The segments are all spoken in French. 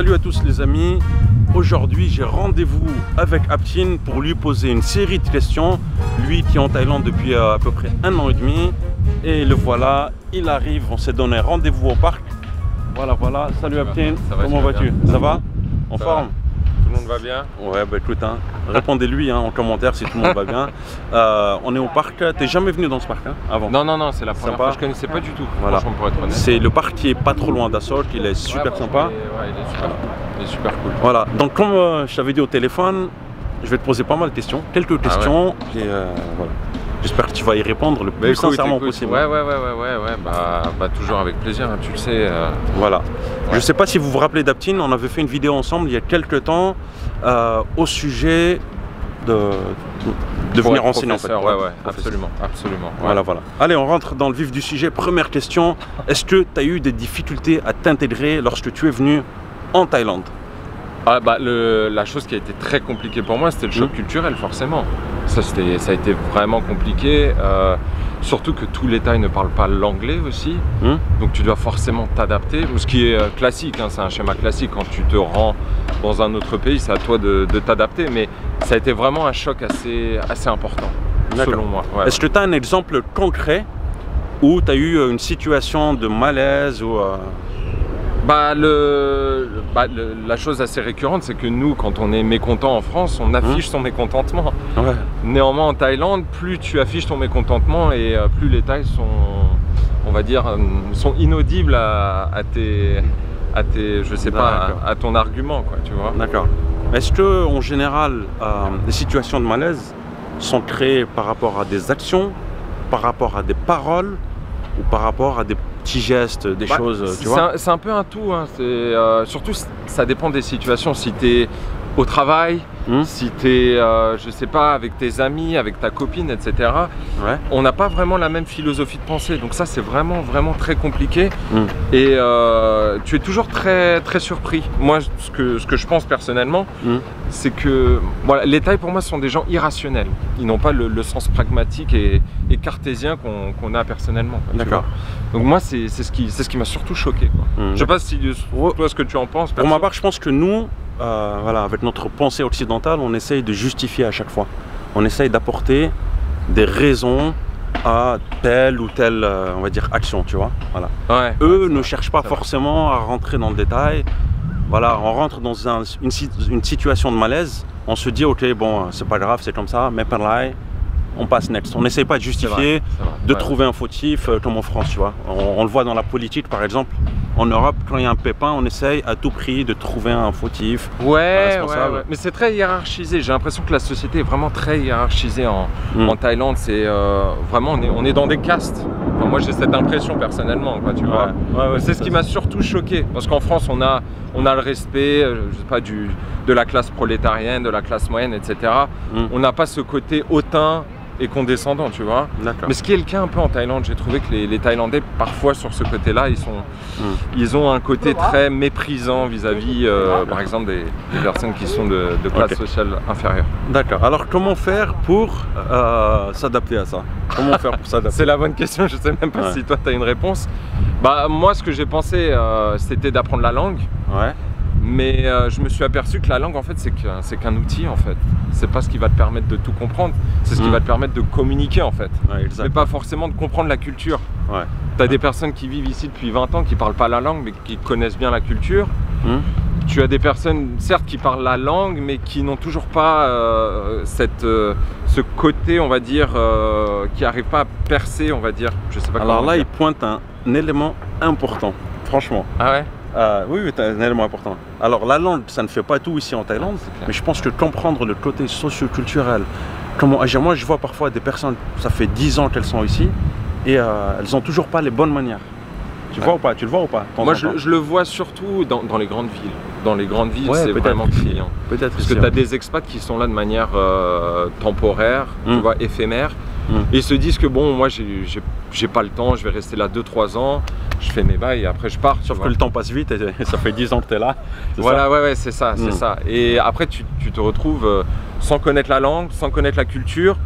Salut à tous les amis. Aujourd'hui j'ai rendez-vous avec Aptin pour lui poser une série de questions. Lui qui est en Thaïlande depuis à peu près 1 an et demi. Et le voilà, il arrive, on s'est donné rendez-vous au parc. Voilà. Salut Aptin, comment vas-tu? Ça va? En forme? Tout le monde va bien? Ouais, bah écoute, répondez-lui en commentaire si tout le monde va bien. On est au parc, t'es jamais venu dans ce parc avant? Non, c'est la première fois, je connaissais pas du tout, voilà. Franchement, pour être honnête. C'est le parc qui est pas trop loin d'Asok, il est super sympa. Il est super cool. Voilà, donc comme je t'avais dit au téléphone, je vais te poser pas mal de questions, quelques questions, et voilà. J'espère que tu vas y répondre le plus sincèrement possible. Ouais, bah toujours avec plaisir, tu le sais. Voilà. Je sais pas si vous vous rappelez d'Aptin, on avait fait une vidéo ensemble il y a quelques temps au sujet de venir enseigner en fait. Ouais, absolument. Voilà. Allez, on rentre dans le vif du sujet. Première question, est-ce que tu as eu des difficultés à t'intégrer lorsque tu es venu en Thaïlande? La chose qui a été très compliquée pour moi, c'était le choc culturel, forcément. Ça a été vraiment compliqué, surtout que tous les Thaïs ne parlent pas l'anglais aussi, donc tu dois forcément t'adapter, ce qui est classique, c'est un schéma classique. Quand tu te rends dans un autre pays, c'est à toi de t'adapter, mais ça a été vraiment un choc assez important, selon moi. Est-ce que tu as un exemple concret où tu as eu une situation de malaise ou la chose assez récurrente, c'est que nous, quand on est mécontent en France, on affiche son mécontentement. Néanmoins, en Thaïlande, plus tu affiches ton mécontentement et plus les Thaïs sont, on va dire, sont inaudibles à ton argument, quoi, tu vois. D'accord. Est-ce que, en général, les situations de malaise sont créées par rapport à des actions, par rapport à des paroles ou par rapport à des petits gestes, des choses, tu vois? C'est un peu un tout, surtout ça dépend des situations. Si tu es au travail, si tu es, je sais pas, avec tes amis, avec ta copine, etc. On n'a pas vraiment la même philosophie de pensée, donc ça c'est vraiment très compliqué. Et tu es toujours très surpris. Moi, ce que je pense personnellement, c'est que voilà, les Thaïs pour moi sont des gens irrationnels. Ils n'ont pas le sens pragmatique et cartésien qu'on a personnellement. D'accord. Donc moi c'est ce qui m'a surtout choqué, quoi. Je sais pas si toi ce que tu en penses. Pour ma part, je pense que nous, voilà, avec notre pensée occidentale, on essaye de justifier à chaque fois. On essaye d'apporter des raisons à telle ou telle, on va dire, action, tu vois. Voilà. Eux ne cherchent pas forcément à rentrer dans le détail. Voilà, on rentre dans une situation de malaise, on se dit ok, bon, c'est pas grave, c'est comme ça, mais par là, on passe next. On n'essaye pas de justifier, de trouver un fautif comme en France, tu vois. On le voit dans la politique, par exemple. En Europe, quand il y a un pépin, on essaye à tout prix de trouver un fautif. Ouais. Mais c'est très hiérarchisé. J'ai l'impression que la société est vraiment très hiérarchisée en Thaïlande. C'est vraiment, on est dans des castes. Enfin, moi, j'ai cette impression personnellement, quoi, tu vois. C'est ce qui m'a surtout choqué, parce qu'en France, on a le respect, je sais pas, de la classe prolétarienne, de la classe moyenne, etc. On n'a pas ce côté hautain et condescendant, tu vois. Mais ce qui est le cas un peu en Thaïlande, j'ai trouvé que les Thaïlandais, parfois sur ce côté-là, ils ont un côté très méprisant vis-à-vis, par exemple, des personnes qui sont de classe sociale inférieure. D'accord. Alors, comment faire pour s'adapter à ça? Comment faire pour s'adapter? C'est la bonne question, je sais même pas si toi tu as une réponse. Moi, ce que j'ai pensé, c'était d'apprendre la langue. Mais je me suis aperçu que la langue, en fait, c'est qu'un outil, en fait. C'est pas ce qui va te permettre de tout comprendre, c'est ce qui va te permettre de communiquer, en fait. Mais pas forcément de comprendre la culture. Tu as des personnes qui vivent ici depuis 20 ans, qui parlent pas la langue, mais qui connaissent bien la culture. Tu as des personnes, certes, qui parlent la langue, mais qui n'ont toujours pas ce côté, on va dire, qui n'arrive pas à percer, on va dire. Je sais pas. Alors là, il pointe un élément important, franchement. Oui, c'est un élément important. Alors la langue, ça ne fait pas tout ici en Thaïlande, mais je pense que comprendre le côté socio-culturel, comment agir. Moi, je vois parfois des personnes, ça fait 10 ans qu'elles sont ici, et elles n'ont toujours pas les bonnes manières. Tu vois ou pas? Tu le vois ou pas? Moi, je le vois surtout dans les grandes villes. Dans les grandes villes, c'est vraiment criant. Parce que tu as des expats qui sont là de manière temporaire, tu vois, éphémère. Et ils se disent que bon, moi j'ai pas le temps, je vais rester là 2-3 ans, je fais mes bails et après je pars. Sauf que le temps passe vite et ça fait 10 ans que tu es là. Voilà, c'est ça, c'est ça. Et après tu te retrouves sans connaître la langue, sans connaître la culture.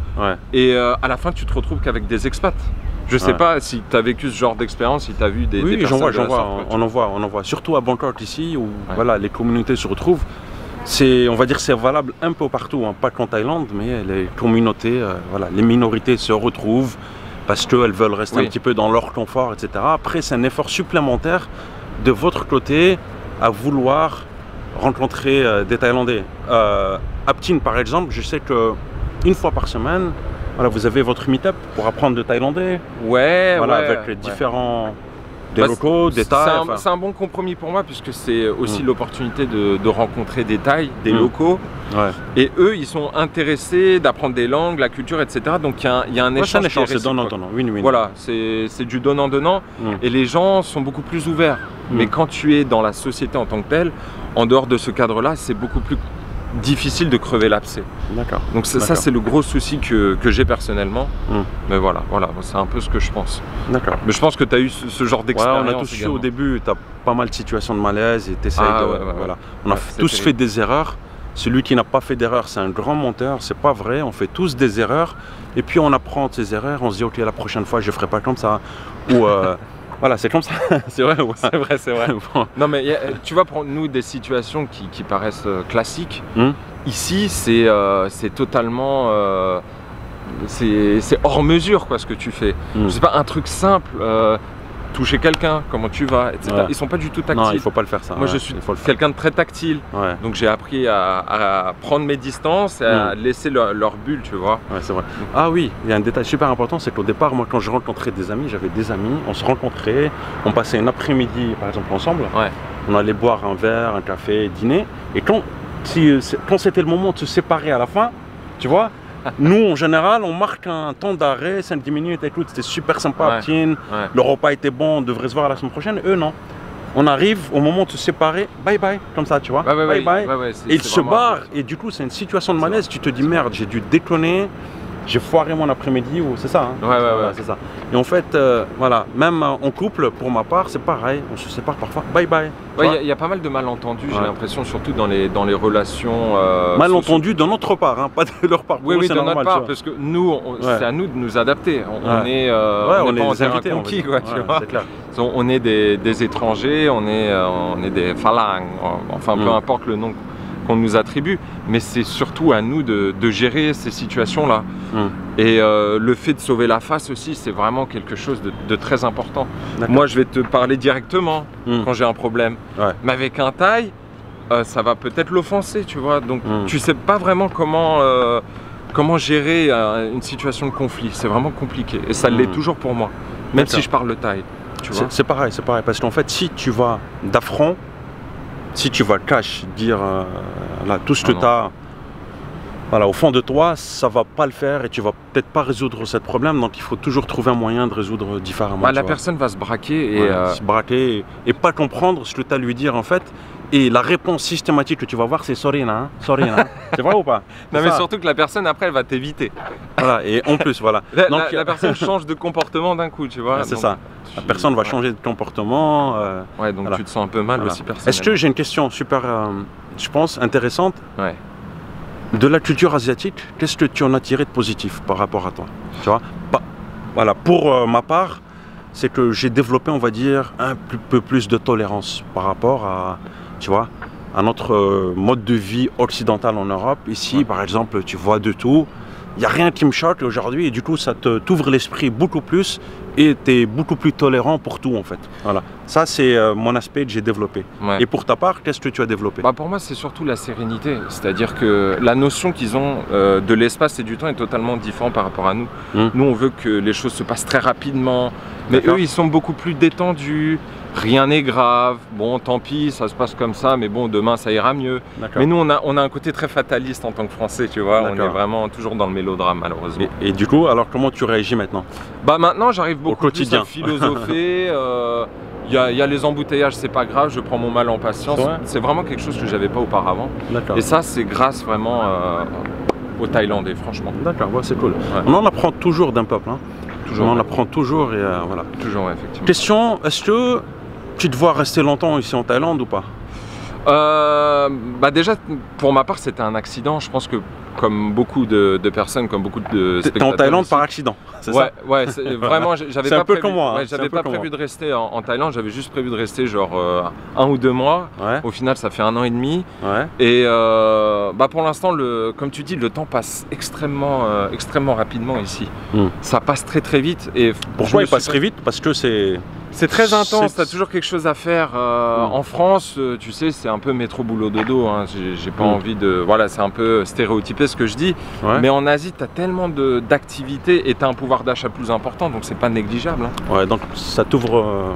Et à la fin tu te retrouves qu'avec des expats. Je sais pas si tu as vécu ce genre d'expérience, si tu as vu des personnes de la sorte, on en voit. Surtout à Bangkok ici, où voilà, les communautés se retrouvent. On va dire c'est valable un peu partout, hein, pas qu'en Thaïlande, mais les communautés, voilà, les minorités se retrouvent parce qu'elles veulent rester un petit peu dans leur confort, etc. Après, c'est un effort supplémentaire de votre côté à vouloir rencontrer des Thaïlandais. À Ptin, par exemple, je sais qu'une fois par semaine, voilà, vous avez votre meet-up pour apprendre le thaïlandais. Avec les différents locaux, des Thaïs. C'est un bon compromis pour moi puisque c'est aussi l'opportunité de rencontrer des Thaïs, des locaux. Et eux, ils sont intéressés d'apprendre des langues, la culture, etc. Donc il y a un échange. C'est donnant-donnant. Win-win. Voilà, c'est du donnant-donnant. Et les gens sont beaucoup plus ouverts. Mais quand tu es dans la société en tant que telle, en dehors de ce cadre-là, c'est beaucoup plus difficile de crever l'abcès. D'accord. Donc ça c'est le gros souci que j'ai personnellement. Mais voilà, c'est un peu ce que je pense. D'accord. Mais je pense que tu as eu ce genre d'expérience. On a tous eu au début, tu as pas mal de situations de malaise et tu essayes voilà. On a tous fait des erreurs. Celui qui n'a pas fait d'erreur, c'est un grand menteur, c'est pas vrai, on fait tous des erreurs. Et puis on apprend de ces erreurs, on se dit ok, la prochaine fois je ferai pas comme ça. Ou voilà, c'est comme ça. C'est vrai. C'est vrai. Bon. Non mais tu vois, pour nous des situations qui paraissent classiques, ici c'est totalement c'est hors mesure quoi ce que tu fais. Je sais pas, un truc simple, toucher quelqu'un, comment tu vas, etc. Ils sont pas du tout tactiles. Non, il faut pas le faire ça. Moi je suis quelqu'un de très tactile, donc j'ai appris à prendre mes distances et à laisser leur bulle, tu vois. Ouais, c'est vrai. Ah oui, il y a un détail super important, c'est qu'au départ, moi quand je rencontrais des amis, j'avais des amis, on se rencontrait, on passait un après-midi par exemple ensemble, on allait boire un verre, un café, dîner, et quand c'était le moment de se séparer à la fin, tu vois, nous, en général, on marque un temps d'arrêt, 5-10 minutes, écoute, c'était super sympa, le repas était bon, on devrait se voir la semaine prochaine. Eux, non. On arrive au moment de se séparer, bye bye, comme ça, tu vois, bye bye. Et ils se barrent, et du coup, c'est une situation de malaise, tu te dis merde, j'ai dû déconner, j'ai foiré mon après-midi, ou c'est ça, hein. C'est ça. Et en fait, voilà, même en couple, pour ma part, c'est pareil, on se sépare parfois, bye bye. Il y a pas mal de malentendus, j'ai l'impression, surtout dans les relations. Malentendus de notre part, hein, pas de leur part. Oui, de notre part, parce que nous, c'est à nous de nous adapter. On est pas en terrain conquis, quoi, tu vois. Clair. On est des étrangers, on est des phalanges, enfin peu importe le nom qu'on nous attribue, mais c'est surtout à nous de gérer ces situations-là. Et le fait de sauver la face aussi, c'est vraiment quelque chose de très important. Moi, je vais te parler directement quand j'ai un problème. Mais avec un Thaï, ça va peut-être l'offenser, tu vois. Donc, tu sais pas vraiment comment gérer une situation de conflit. C'est vraiment compliqué. Et ça l'est toujours pour moi, même si je parle le Thaï. C'est pareil, parce qu'en fait, si tu vas d'affront, si tu vas cash, dire là, tout ce que tu as au fond de toi, ça va pas le faire et tu vas peut-être pas résoudre ce problème, donc il faut toujours trouver un moyen de résoudre différemment. La personne va se braquer et pas comprendre ce que tu as à lui dire en fait. Et la réponse systématique que tu vas voir, c'est sorry, hein, c'est vrai ou pas? Non, mais surtout que la personne après elle va t'éviter. Voilà, et en plus, voilà. Donc, la personne change de comportement d'un coup, tu vois. C'est ça. La personne va changer de comportement. Donc tu te sens un peu mal aussi personnellement. Est-ce que j'ai une question super, je pense, intéressante? De la culture asiatique, qu'est-ce que tu en as tiré de positif par rapport à toi? Tu vois, voilà, pour ma part, c'est que j'ai développé, on va dire, un peu plus de tolérance par rapport à, tu vois, à notre mode de vie occidental en Europe. Ici, par exemple, tu vois de tout. Il n'y a rien qui me choque aujourd'hui et du coup, ça t'ouvre l'esprit beaucoup plus et tu es beaucoup plus tolérant pour tout en fait. Voilà. Ça, c'est mon aspect que j'ai développé. Et pour ta part, qu'est-ce que tu as développé? Pour moi, c'est surtout la sérénité. C'est-à-dire que la notion qu'ils ont de l'espace et du temps est totalement différente par rapport à nous. Nous, on veut que les choses se passent très rapidement. Mais eux, ils sont beaucoup plus détendus. Rien n'est grave, bon tant pis, ça se passe comme ça, mais bon demain ça ira mieux. Mais nous on a un côté très fataliste en tant que Français, tu vois, on est vraiment toujours dans le mélodrame malheureusement. Et du coup, alors comment tu réagis maintenant? Maintenant j'arrive beaucoup plus à philosopher, il y a les embouteillages, c'est pas grave, je prends mon mal en patience, c'est vraiment quelque chose que j'avais pas auparavant. Et ça c'est grâce vraiment aux Thaïlandais franchement. D'accord, c'est cool. On en apprend toujours d'un peuple, hein. On en apprend toujours et voilà. Toujours, effectivement. Question, est-ce que tu te vois rester longtemps ici en Thaïlande ou pas? Bah déjà, pour ma part, c'était un accident. Je pense que comme beaucoup de personnes, comme beaucoup de spectateurs. T'es en Thaïlande aussi. par accident, c'est Ouais, ça? ouais, vraiment, j'avais pas un peu prévu, comme moi, hein, ouais, j'avais pas prévu de rester en Thaïlande, j'avais juste prévu de rester genre 1 ou 2 mois. Ouais. Au final, ça fait 1 an et demi. Ouais. Et bah pour l'instant, comme tu dis, le temps passe extrêmement rapidement ici. Ça passe très très vite. Et pourquoi il passe très vite? Parce que c'est très intense, tu as toujours quelque chose à faire. En France, tu sais, c'est un peu métro boulot dodo. Hein. J'ai pas envie de. Voilà, c'est un peu stéréotypé ce que je dis. Ouais. Mais en Asie, tu as tellement d'activités et tu as un pouvoir d'achat plus important, donc c'est pas négligeable. Hein. Ouais, donc ça t'ouvre.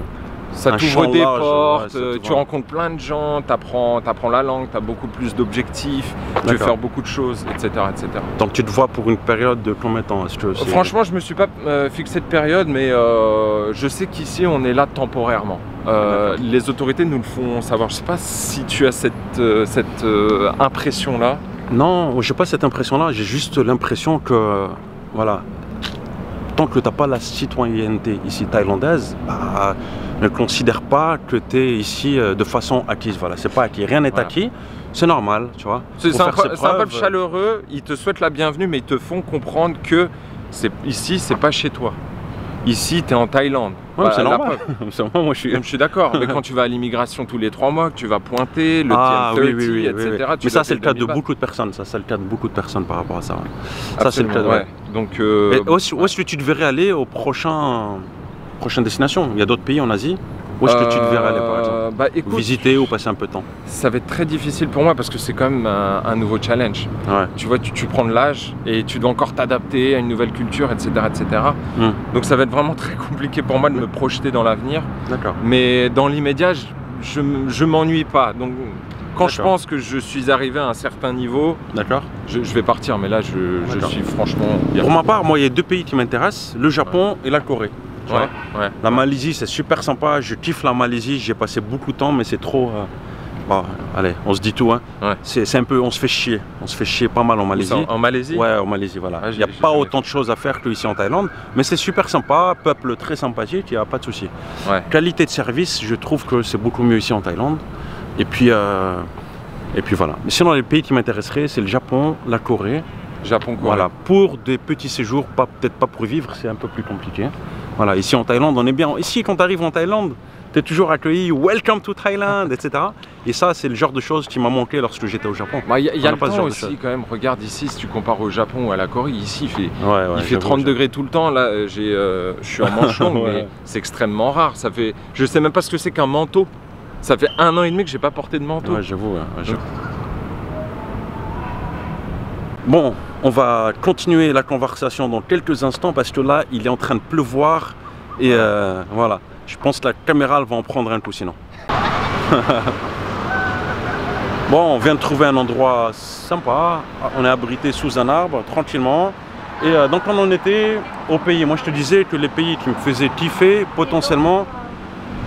Ça t'ouvre des portes, tu rencontres plein de gens, tu apprends la langue, tu as beaucoup plus d'objectifs, tu veux faire beaucoup de choses, etc., etc. Donc tu te vois pour une période de combien de temps? Franchement, je me suis pas fixé de période, mais je sais qu'ici on est là temporairement. Les autorités nous le font savoir. Je sais pas si tu as cette impression-là. Non, j'ai pas cette impression-là, j'ai juste l'impression que, voilà, tant que tu n'as pas la citoyenneté ici thaïlandaise, bah, ne considère pas que tu es ici de façon acquise. Voilà, c'est pas acquis, rien n'est acquis, c'est normal, tu vois. C'est un peuple chaleureux, ils te souhaitent la bienvenue, mais ils te font comprendre que ici, c'est pas chez toi. Ici, tu es en Thaïlande. Ouais, c'est normal. Moi, je suis d'accord. Mais quand tu vas à l'immigration tous les 3 mois, que tu vas pointer, le TM30, etc. Mais ça, c'est le cas de beaucoup de personnes. Ça, c'est le cas de beaucoup de personnes par rapport à ça. Ouais. Ça, c'est le cas. Ouais. Donc, où est-ce que tu devrais aller aux prochaines destinations? Il y a d'autres pays en Asie. Où est-ce que tu devrais aller, par exemple? Bah, écoute, visiter ou passer un peu de temps? Ça va être très difficile pour moi parce que c'est quand même un nouveau challenge. Ouais. Tu vois, tu prends de l'âge et tu dois encore t'adapter à une nouvelle culture, etc. etc. Donc ça va être vraiment très compliqué pour moi de me projeter dans l'avenir. D'accord. Mais dans l'immédiat, je m'ennuie pas. Donc quand je pense que je suis arrivé à un certain niveau, je vais partir. Mais là, je suis franchement... Pour ma part, moi, il y a 2 pays qui m'intéressent, le Japon et la Corée. Ouais. La Malaisie, c'est super sympa, je kiffe la Malaisie, j'ai passé beaucoup de temps, mais c'est trop... Bon, allez, on se dit tout, hein. Ouais. C'est un peu, on se fait chier pas mal en Malaisie. En Malaisie? Ouais, en Malaisie, voilà. Il n'y a pas autant de choses à faire qu'ici en Thaïlande, mais c'est super sympa, peuple très sympathique, il n'y a pas de souci. Ouais. Qualité de service, je trouve que c'est beaucoup mieux ici en Thaïlande. Et puis voilà. Mais sinon, les pays qui m'intéresseraient, c'est le Japon, la Corée. Japon, Corée. Voilà, pour des petits séjours, peut-être pas pour vivre, c'est un peu plus compliqué. Voilà, ici en Thaïlande, on est bien. Ici, quand tu arrives en Thaïlande, tu es toujours accueilli, welcome to Thailand, etc. Et ça, c'est le genre de choses qui m'a manqué lorsque j'étais au Japon. Il y a le temps aussi, quand même. Regarde ici, si tu compares au Japon ou à la Corée, ici, il fait 30 degrés tout le temps. Là, je suis en manche longue, mais c'est extrêmement rare. Je sais même pas ce que c'est qu'un manteau. Ça fait 1 an et demi que j'ai pas porté de manteau. Ouais, j'avoue. Bon, on va continuer la conversation dans quelques instants parce que là, il est en train de pleuvoir et voilà. Je pense que la caméra elle va en prendre un coup sinon. Bon, on vient de trouver un endroit sympa. On est abrité sous un arbre tranquillement. Et donc on en était au pays. Moi, je te disais que les pays qui me faisaient kiffer potentiellement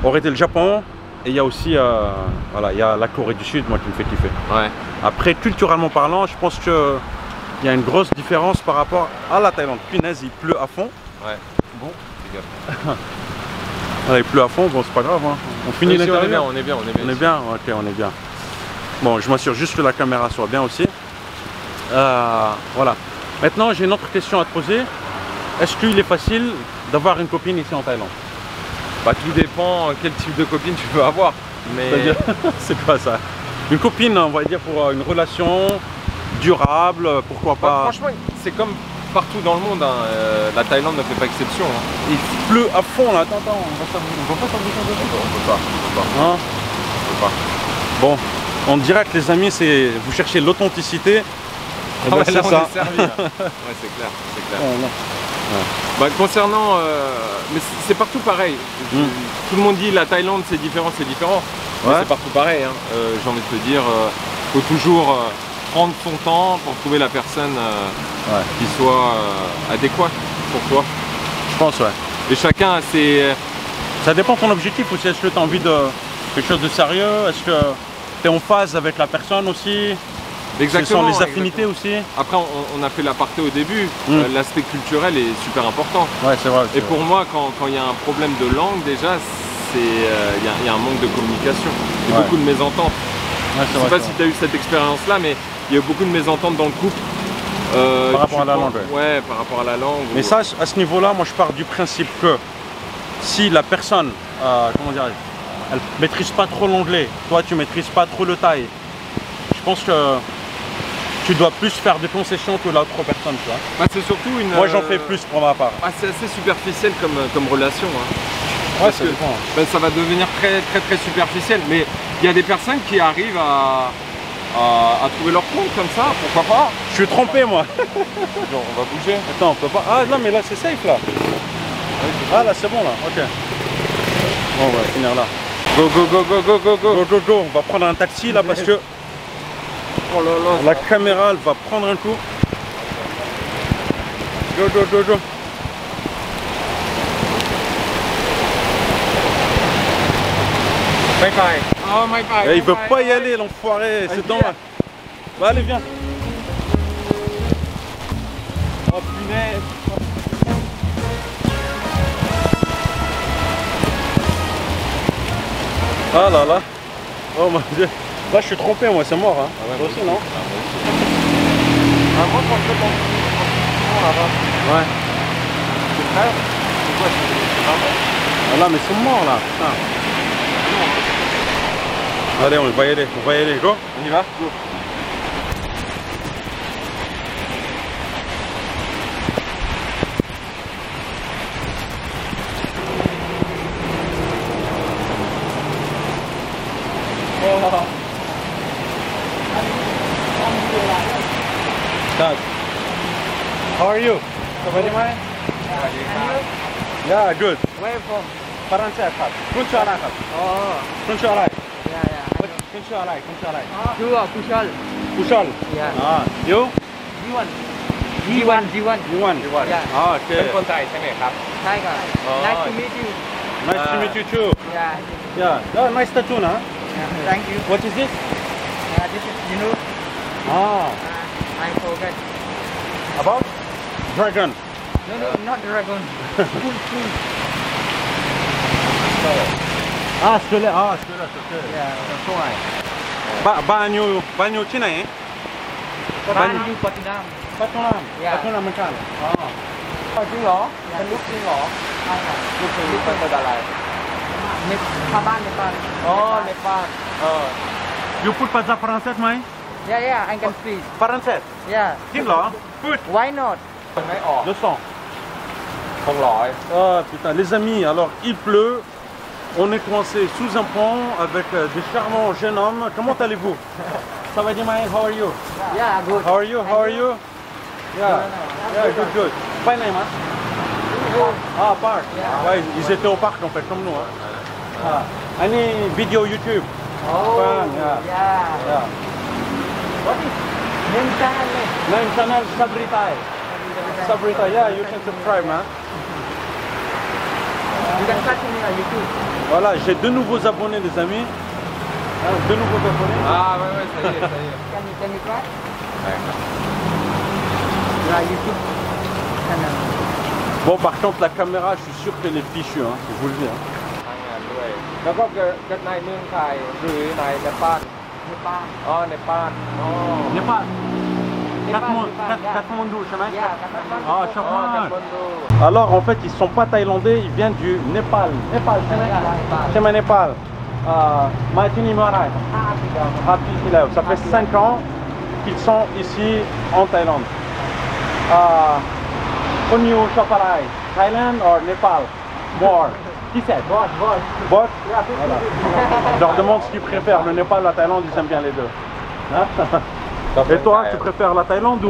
auraient été le Japon. Et il y a aussi voilà, il y a la Corée du Sud, moi, qui me fait kiffer. Ouais. Après, culturellement parlant, je pense que il y a une grosse différence par rapport à la Thaïlande. Punaise, il pleut à fond. Ouais. Bon, voilà, il pleut à fond, bon, c'est pas grave. Hein. On finit l'interview. On est bien. Ok, on est bien. Bon, je m'assure juste que la caméra soit bien aussi. Voilà. Maintenant, j'ai une autre question à te poser. Est-ce qu'il est facile d'avoir une copine ici en Thaïlande? Bah, tout dépend quel type de copine tu veux avoir. Mais c'est quoi ça? Une copine, on va dire, pour une relation durable, pourquoi pas? Franchement, c'est comme partout dans le monde, hein. La Thaïlande ne fait pas exception. Hein. Il pleut à fond là, attends, on va pas s'abriter de ça. On peut pas. Bon, on dirait que les amis, vous cherchez l'authenticité. Ah ouais, c'est ça. Servi, là. Ouais, c'est clair. Bah, concernant, mais c'est partout pareil. Tout le monde dit la Thaïlande c'est différent. Mais c'est partout pareil. Hein. J'ai envie de te dire, faut toujours prendre son temps pour trouver la personne qui soit adéquate pour toi. Je pense, ouais. Et chacun a ses... Ça dépend de ton objectif aussi. Est-ce que tu as envie de quelque chose de sérieux? Est-ce que tu es en phase avec la personne aussi? Exactement. Ce sont les affinités aussi. Après, on a fait l'aparté au début. L'aspect culturel est super important. Ouais, c'est vrai. Et pour moi, quand il y a un problème de langue, déjà, il y a un manque de communication. Il y a beaucoup de mésententes. Je sais pas si tu as eu cette expérience-là, mais il y a eu beaucoup de mésententes dans le couple. Par rapport à la langue. Ouais, par rapport à la langue. Mais ça, à ce niveau-là, moi je pars du principe que si la personne, comment dire, elle maîtrise pas trop l'anglais, toi tu maîtrises pas trop le thaï, je pense que tu dois plus faire des concessions que l'autre personne, tu vois. Bah, c'est surtout une... Moi j'en fais plus pour ma part. Ah, c'est assez superficiel comme relation. Hein. Ouais, ça va devenir très superficiel. Mais il y a des personnes qui arrivent à trouver leur compte comme ça, pourquoi pas. Je suis trompé moi. Genre, on va bouger. Attends, on peut pas. Ah non mais là c'est safe là. Ah là c'est bon là, ok. Bon, on va finir là. Go. On va prendre un taxi là parce que oh là là, la caméra elle va prendre un coup. Go. Bye bye. Oh my bye. Il veut pas y aller l'enfoiré, c'est dommage. Bah allez viens. Oh punaise. Ah là là. Oh mon dieu. Là je suis trompé moi, c'est mort hein. Ah ouais, toi aussi non? Ah moi quand je fais ton là-bas. Ouais. C'est frère? C'est quoi? Ah là mais ils sont morts là. Putain. Allez on va y aller, go. On y va? Go. Dad, how are you? Yeah, good. Where from? Paranset khat. Kuncha alai khat. Oh, Kuncha alai. yeah. Kuncha alai. Sure, Kushal. Kushal. Yeah. Ah, you? G1. You won. Yeah. Ah, เป็น okay. คนไทยใช่ไหมครับ Hi guys. Oh. Nice to meet you. Nice to meet you too. Yeah. Yeah. Oh, nice tattoo, huh? Thank you. What is this? This is Jinu. Ah, I forgot. about dragon. No, not dragon. Cool. Ah, celui-là. Ah, celui-là, c'est ok. Yeah. Banyoที่ไหน? Banyu Patinam. ปัตตามเหมือนกันอ๋อ จริงเหรอเป็นลูกจริงเหรอ ใช่ค่ะ ลูกเป็นคนอะไร ชาวบ้านในบ้าน อ๋อในบ้าน You put pizza français ไหม? Yeah, I can speak. Français. Yeah. จริงเหรอ Put. Why not? ไม่ออก Le sang. คงร้อย Oh putain, les amis, alors il pleut. On est coincé sous un pont avec des charmants jeunes hommes. Comment allez-vous? Ça va dire, how are you? Yeah, good. How are you? Yeah, good. Pas name, hein? Ah, parc. Yeah. Ouais, ils étaient au parc en fait, comme nous. Hein. Ah. Any video YouTube? Oh, Fun, yeah. yeah. What is name channel? Name channel Sabrita, yeah, you can subscribe, man. You can catch me on YouTube. Voilà, j'ai deux nouveaux abonnés, les amis. Deux nouveaux abonnés. ouais, ça y est. Can you try? Yeah, YouTube channel. Bon, par contre, la caméra, je suis sûr qu'elle est fichue, hein, je vous le dis. Hein. ทำงานด้วยแล้วก็เกิดในเมืองไทยหรือในเนปาล Nepal. อ๋อเนปาลอ๋อ Népal. Nepal. Katmandou, je sais pas. Yeah, Kathmandu. Ah, อ๋อ Chakman. คนดู Alors, en fait, ils ne sont pas thaïlandais, ils viennent du Népal. Népal, c'est Nepal. Chez Népal. Maitini Marai. Ça fait 5 ans qu'ils sont ici en Thaïlande. Onyu Chaparai, Thailand or Népal? More. Qui c'est? Bot. Voilà. Je leur demande ce qu'ils préfèrent, le Népal, la Thaïlande, ils aiment bien les deux. Hein? Et toi, tu préfères la Thaïlande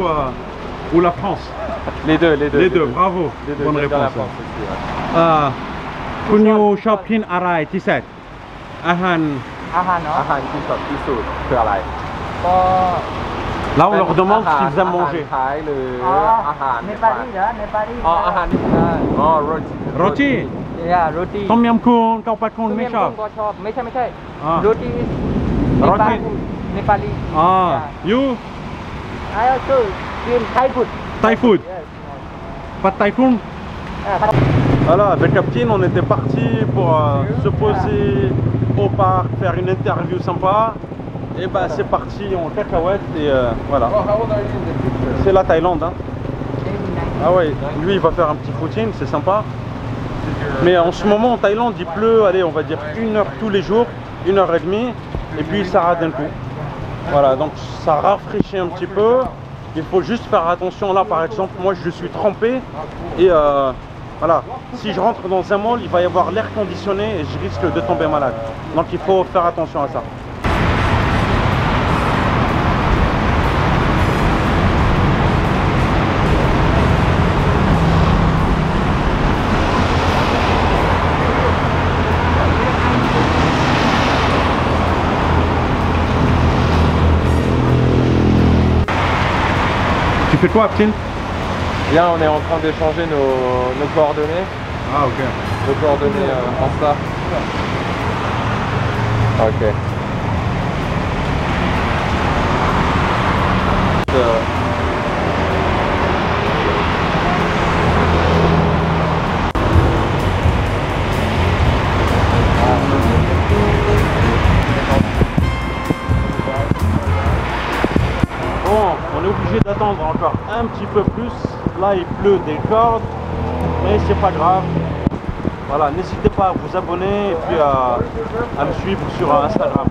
ou la France? Les deux. Les deux, bravo. Bonne réponse. Kunyu Shopin Arai, Tisset. Ahan. อาหารเนาะ อาหารที่สดที่สุดคืออะไร ก็ Là, on leur demande ce qu'ils aiment อาหาร manger. ไทยหรือ อ๋อ อาหาร เนปาลีเหรอเนปาลี อ๋ออาหารญี่ปุ่นอ๋อโรตี Roti. ย่าโรตี Tom Yam Kun, Kau Pat ต้ Kun, มยำ ไม่ช กุ้ อบ งก็ชอบไม่ใช่ อ่า โรตีเนปาลีเนปาลี Ah, you? I also eat Thai food Thai food. Yes. Pas de Thai Kun? Ah, Voilà, avec Captain, on était parti pour se poser au parc, faire une interview sympa. Et bah c'est parti en cacahuète et voilà. Oh, how old are you in the picture? C'est la Thaïlande. Hein. 89. Ah ouais, lui il va faire un petit footing, c'est sympa. Mais en ce moment en Thaïlande il pleut, allez on va dire 1 heure tous les jours, 1h30 et puis ça rate d'un coup. Voilà, donc ça rafraîchit un petit peu. Il faut juste faire attention là par exemple, moi je suis trempé et voilà, si je rentre dans un mall il va y avoir l'air conditionné et je risque de tomber malade. Donc il faut faire attention à ça. Tu fais quoi, Aptine? Bien, on est en train d'échanger nos coordonnées. Ah, ok. Nos coordonnées Insta. Ok. Bon, on est obligé d'attendre encore un petit peu plus. Là, il pleut des cordes, mais c'est pas grave. Voilà, n'hésitez pas à vous abonner et puis à me suivre sur Instagram.